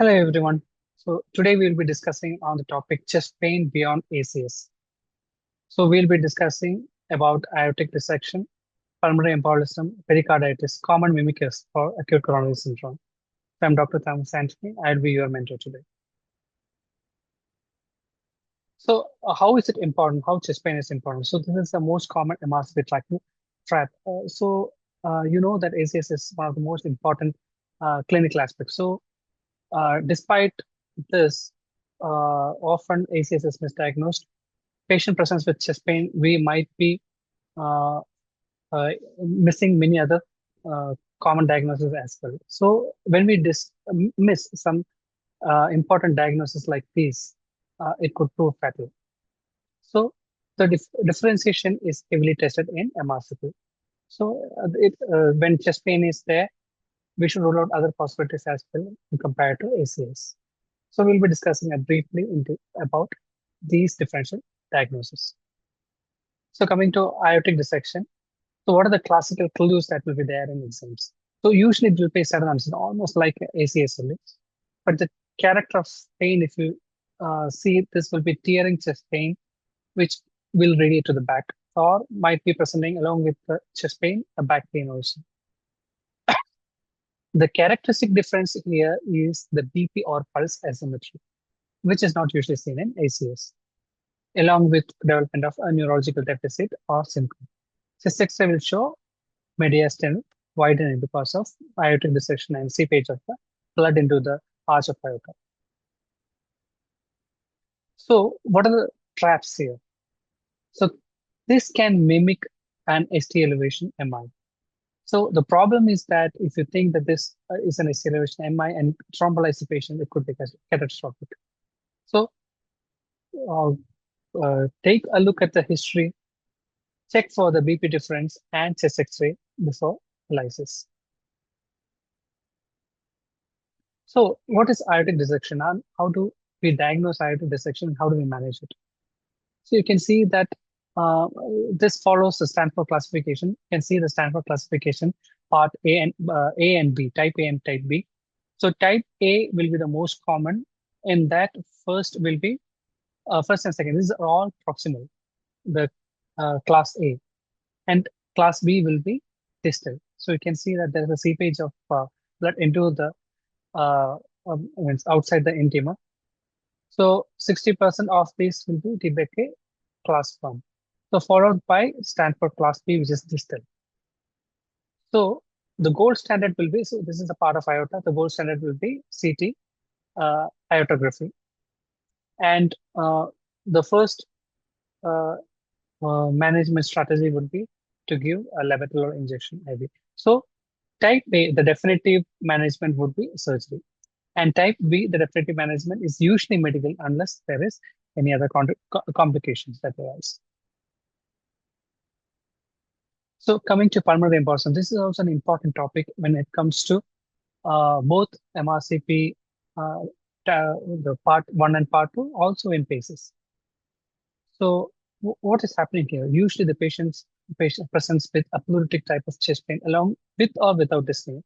Hello everyone. So today we'll be discussing on the topic chest pain beyond ACS. So we'll be discussing about aortic dissection, pulmonary embolism, pericarditis, common mimickers for acute coronary syndrome. So I'm Dr. Thomas Anthony. I'll be your mentor today. So how is it important? How chest pain is important? So this is the most common MRCP trap. You know that ACS is one of the most important clinical aspects. So despite this, often ACS is misdiagnosed. Patient presents with chest pain, we might be uh, missing many other common diagnoses as well. So when we miss some important diagnoses like these, it could prove fatal. So the differentiation is heavily tested in MRCP. So when chest pain is there, we should rule out other possibilities as well compared to ACS. So we'll be discussing briefly about these differential diagnoses. So coming to aortic dissection, so what are the classical clues that will be there in exams? So usually it will be sudden onset, almost like ACS only. But the character of pain, if you see, this will be tearing chest pain, which will radiate to the back, or might be presenting along with the chest pain, a back pain also. The characteristic difference here is the BP or pulse asymmetry, which is not usually seen in ACS, along with development of a neurological deficit or symptom. Chest X-ray will show mediastinum widening because of aortic dissection and seepage of the blood into the arch of aorta. So what are the traps here? So this can mimic an ST elevation MI. So the problem is that if you think that this is an ST elevation MI and thrombolize the patient, it could be catastrophic. So take a look at the history, check for the BP difference and chest X-ray before lysis. So what is aortic dissection and how do we diagnose aortic dissection? How do we manage it? So you can see that this follows the Stanford classification. You can see the Stanford classification part A and B, type A and type B. So type A will be the most common, and that first will be first and second. These are all proximal, the class A, and class B will be distal. So you can see that there is a seepage of blood into the outside the intima. So 60% of these will be TBK class 1. So followed by Stanford class B, which is distal. So the gold standard will be, so this is a part of aorta, the gold standard will be CT aortography. And the first management strategy would be to give a levodopa injection IV. So type A, the definitive management would be surgery. And type B, the definitive management is usually medical unless there is any other complications that arise. So coming to pulmonary embolism, this is also an important topic when it comes to both MRCP, the part 1 and part 2, also in PACES. So what is happening here? Usually the patient presents with a pleuritic type of chest pain along with or without dyspnea,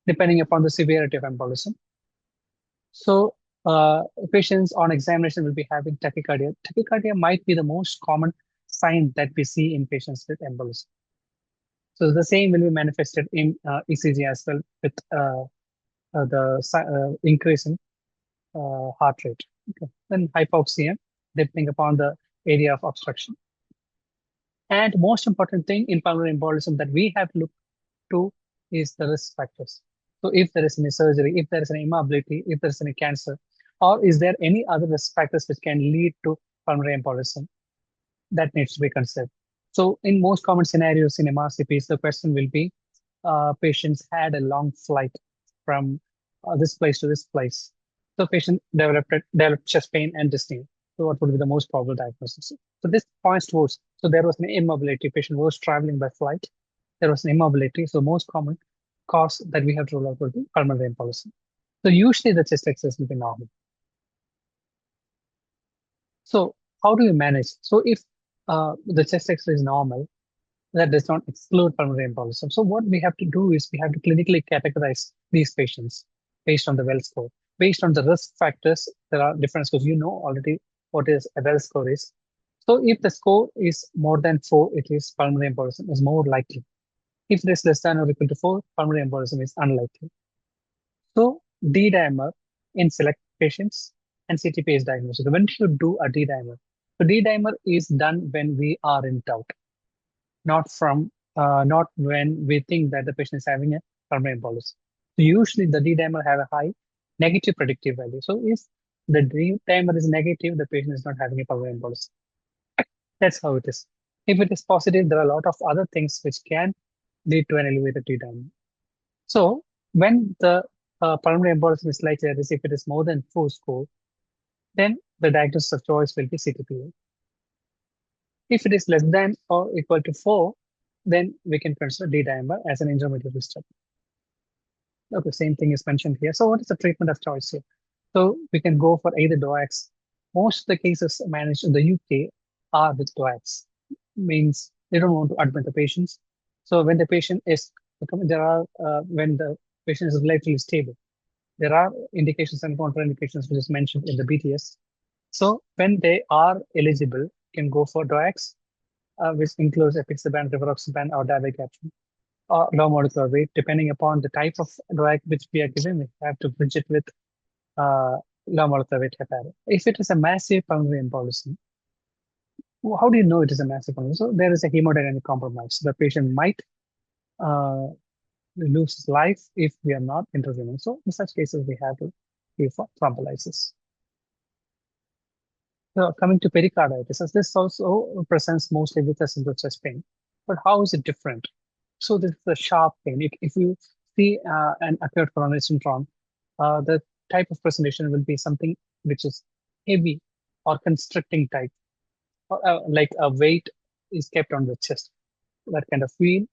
depending upon the severity of embolism. So patients on examination will be having tachycardia. Tachycardia might be the most common sign that we see in patients with embolism. So the same will be manifested in ECG as well with the increase in heart rate. Okay. Then hypoxia, depending upon the area of obstruction. And most important thing in pulmonary embolism that we have looked to is the risk factors. So if there is any surgery, if there is any immobility, if there is any cancer, or is there any other risk factors which can lead to pulmonary embolism, that needs to be considered. So in most common scenarios in MRCPs, the question will be, patients had a long flight from this place to this place. So patient developed chest pain and dyspnea. So what would be the most probable diagnosis? So this points towards, so there was an immobility, patient was traveling by flight. There was an immobility. So most common cause that we have to rule out would be pulmonary embolism. So usually the chest X-rays will be normal. So how do we manage? So if the chest X-ray is normal, that does not exclude pulmonary embolism. So what we have to do is we have to clinically categorize these patients. based on the well score. Based on the risk factors, there are different scores. You know already what is a well score is. So if the score is more than 4, it is pulmonary embolism is more likely. If it is less than or equal to 4, pulmonary embolism is unlikely. So D-dimer in select patients and CTP is diagnosed. So when should do a D-dimer? So D-dimer is done when we are in doubt, not when we think that the patient is having a pulmonary embolism. So usually the D-dimer have a high negative predictive value. So if the D-dimer is negative, the patient is not having a pulmonary embolism. That's how it is. If it is positive, there are a lot of other things which can lead to an elevated D-dimer. So when the pulmonary embolism is likely, that is, if it is more than 4 score, then the diagnosis of choice will be CTPA. If it is less than or equal to 4, then we can consider D-dimer as an intermediate step. Okay, same thing is mentioned here. So what is the treatment of choice here? So we can go for either DOACs. Most of the cases managed in the UK are with DOACs. Means they don't want to admit the patients. So when the patient is, when the patient is relatively stable, there are indications and contraindications which is mentioned in the BTS. So when they are eligible, can go for DOACs, which includes apixaban, rivaroxaban, or dabigatran, or low molecular weight. Depending upon the type of DOAC which we are given, we have to bridge it with low molecular weight heparin. If it is a massive pulmonary embolism, how do you know it is a massive embolism? So there is a hemodynamic compromise. The patient might uh, lose his life if we are not intervening. So in such cases, we have to give for thrombolysis. So coming to pericarditis, as this also presents mostly with a simple chest pain. But how is it different? So this is a sharp pain. If you see an acute coronary syndrome, the type of presentation will be something which is heavy or constricting type, or like a weight is kept on the chest, that kind of feel,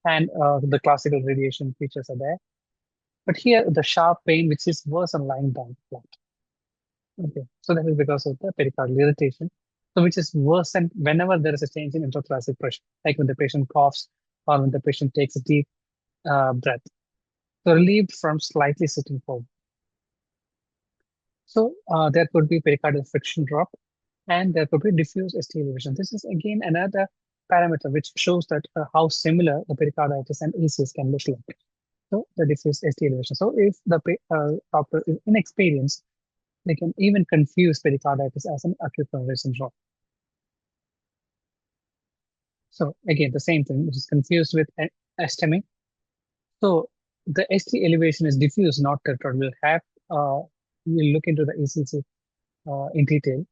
and the classical radiation features are there. But here, the sharp pain, which is worse than lying down flat. Okay, so that is because of the pericardial irritation. So which is worsened whenever there is a change in intrathoracic pressure, like when the patient coughs or when the patient takes a deep breath. So relieved from slightly sitting forward. So there could be pericardial friction drop, and there could be diffuse ST elevation. This is again another parameter which shows that how similar the pericarditis and ACS can look like. So the diffuse ST elevation. So if the doctor is inexperienced, they can even confuse pericarditis as an acute coronary syndrome. So again, the same thing, which is confused with STEMI. So the ST elevation is diffuse, not territorial. We'll look into the ECC in detail.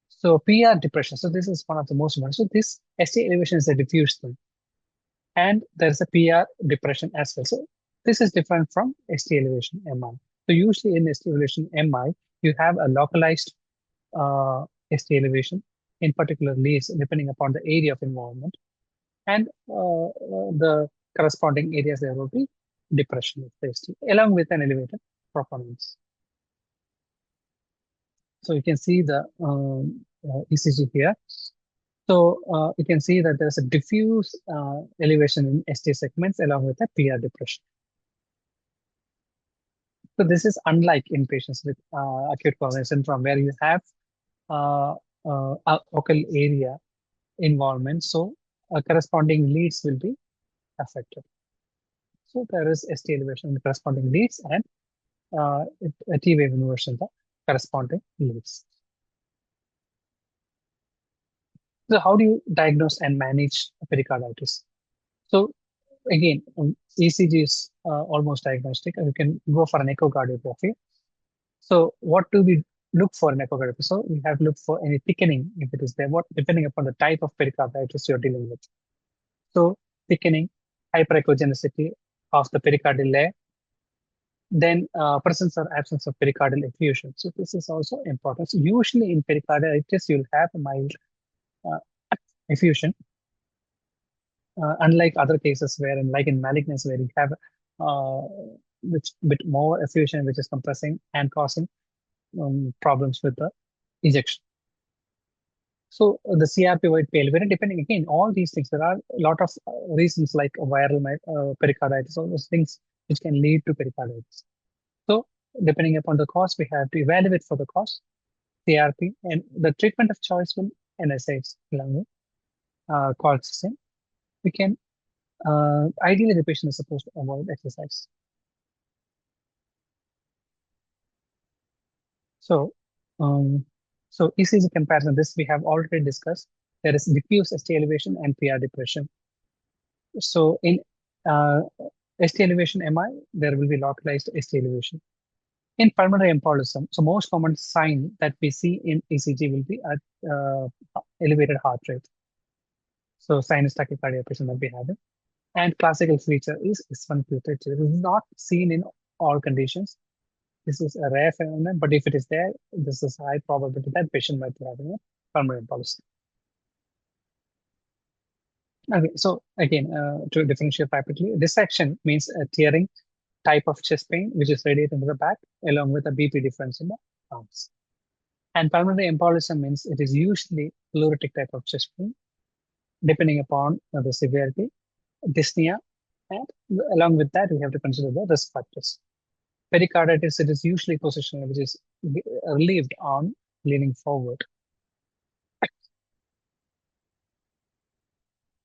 So PR depression. So this is one of the most important. So this ST elevation is a diffuse thing, and there's a PR depression as well. So this is different from ST elevation MI. So usually in ST elevation MI, you have a localized ST elevation, in particular leads depending upon the area of involvement, and the corresponding areas there will be depression of the ST, along with an elevated troponins. So you can see the ECG here. So you can see that there's a diffuse elevation in ST segments along with a PR depression. So this is unlike in patients with acute coronary syndrome, where you have focal area involvement. So corresponding leads will be affected. So there is ST elevation in the corresponding leads, and a T wave inversion in the corresponding leads. So how do you diagnose and manage pericarditis? So again, ECG is almost diagnostic, and you can go for an echocardiography. So what do we look for in echocardiography? So we have to look for any thickening if it is there, depending upon the type of pericarditis you're dealing with. So thickening, hyperechogenicity of the pericardial layer, then presence or absence of pericardial effusion. So this is also important. So usually in pericarditis, you'll have a mild effusion, unlike other cases like in malignancy, where you have which bit more effusion, which is compressing and causing problems with the ejection. So the CRP might be elevated, depending again, all these things. There are a lot of reasons like viral pericarditis, all those things which can lead to pericarditis. So Depending upon the cause, we have to evaluate for the cause, CRP, and the treatment of choice will NSAIDs along with colchicine. We can ideally the patient is supposed to avoid exercise. So, um, so ECG comparison. This we have already discussed. There is diffuse ST elevation and PR depression. So in uh, ST elevation MI, there will be localized ST elevation. In pulmonary embolism, so most common sign that we see in ECG will be at elevated heart rate. So sinus tachycardia patient will be having. And classical feature is S1 putrid. It is not seen in all conditions. This is a rare phenomenon, but if it is there, this is high probability that patient might be having a pulmonary embolism. Okay, so again, to differentiate rapidly, dissection means a tearing type of chest pain, which is radiating to the back, along with a BP difference in the arms. And pulmonary embolism means it is usually pleuritic type of chest pain, depending upon the severity, dyspnea, and along with that, we have to consider the risk factors. Pericarditis, it is usually positional, which is relieved on leaning forward.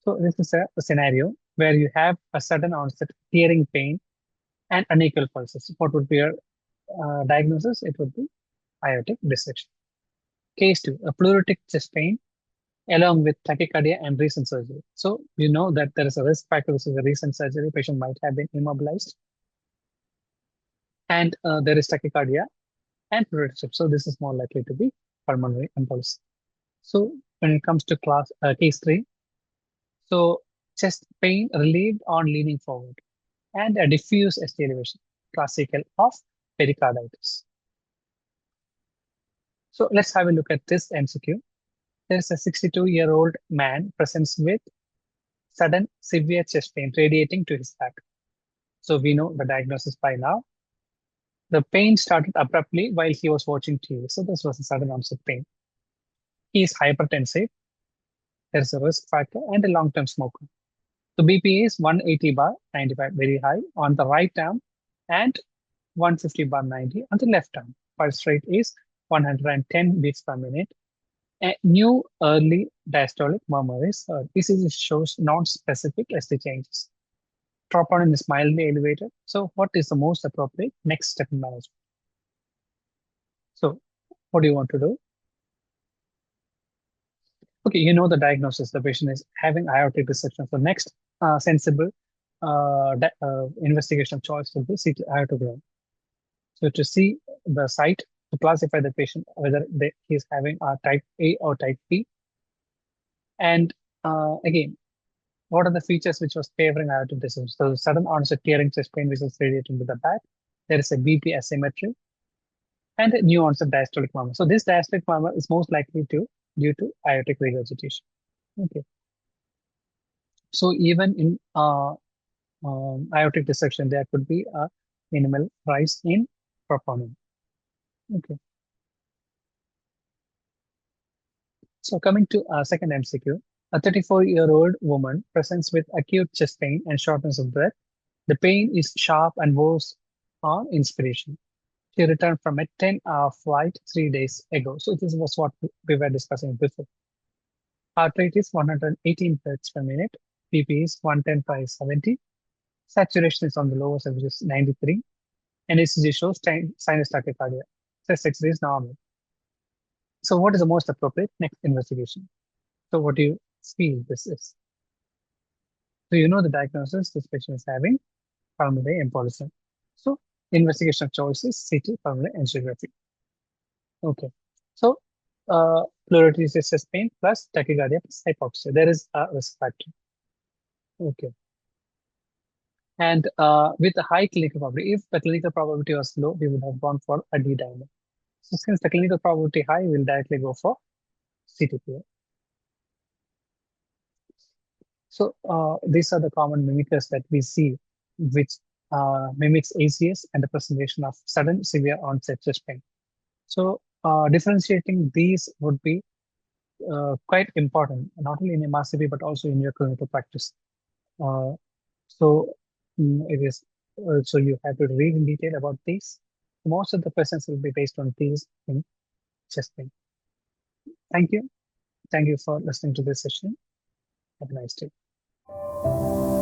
So this is a scenario where you have a sudden onset tearing pain and unequal pulses. What would be your diagnosis? It would be aortic dissection. Case 2, a pleuritic chest pain along with tachycardia and recent surgery. So you know that there is a risk factor, which is a recent surgery. Patient might have been immobilized. And there is tachycardia and pleuritic. So this is more likely to be pulmonary embolism. So when it comes to case 3, so chest pain relieved on leaning forward and a diffuse ST elevation, classical of pericarditis. So let's have a look at this MCQ. There's a 62-year-old man presents with sudden severe chest pain radiating to his back. So we know the diagnosis by now. The pain started abruptly while he was watching TV. So this was a sudden onset pain. He is hypertensive. There's a risk factor and a long-term smoker. The BP is 180/95, very high on the right arm, and 150/90 on the left arm. Pulse rate is 110 beats per minute. A new early diastolic murmur is heard. ECG shows non-specific ST changes. Troponin is mildly elevated. So what is the most appropriate next step in management? So what do you want to do? Okay, you know the diagnosis. The patient is having aortic dissection. So next sensible investigation choice will be CT aortogram. So to see the site, to classify the patient, whether he is having a type A or type B. And again, what are the features which was favoring aortic dissection? So sudden onset tearing chest pain, which is radiating to the back. There is a BP asymmetry and a new onset diastolic murmur. So this diastolic murmur is most likely due to aortic regurgitation. Okay. So even in aortic dissection, there could be a minimal rise in troponin. Okay. So coming to second MCQ, a 34-year-old woman presents with acute chest pain and shortness of breath. The pain is sharp and was on inspiration. She returned from a 10-hour flight 3 days ago. So this was what we were discussing before. Heart rate is 118 beats per minute. BP is 110/70. Saturation is on the lower side, which is 93. And ECG shows sinus tachycardia. Chest X-ray is normal. So what is the most appropriate next investigation? So what do you feel this is? So you know the diagnosis this patient is having pulmonary embolism. So investigation of choice is CT pulmonary angiography. Okay. So pleuritic chest pain plus tachycardia plus hypoxia. There is a risk factor. Okay. And with a high clinical probability, if the clinical probability was low, we would have gone for a D dimer. So since the clinical probability high, we'll directly go for CTPA. So these are the common mimickers that we see, which mimics ACS and the presentation of sudden severe onset chest pain. So differentiating these would be quite important, not only in MRCP, but also in your clinical practice. So it is, so you have to read in detail about these. most of the questions will be based on these in chest pain. Thank you. Thank you for listening to this session. Have a nice day.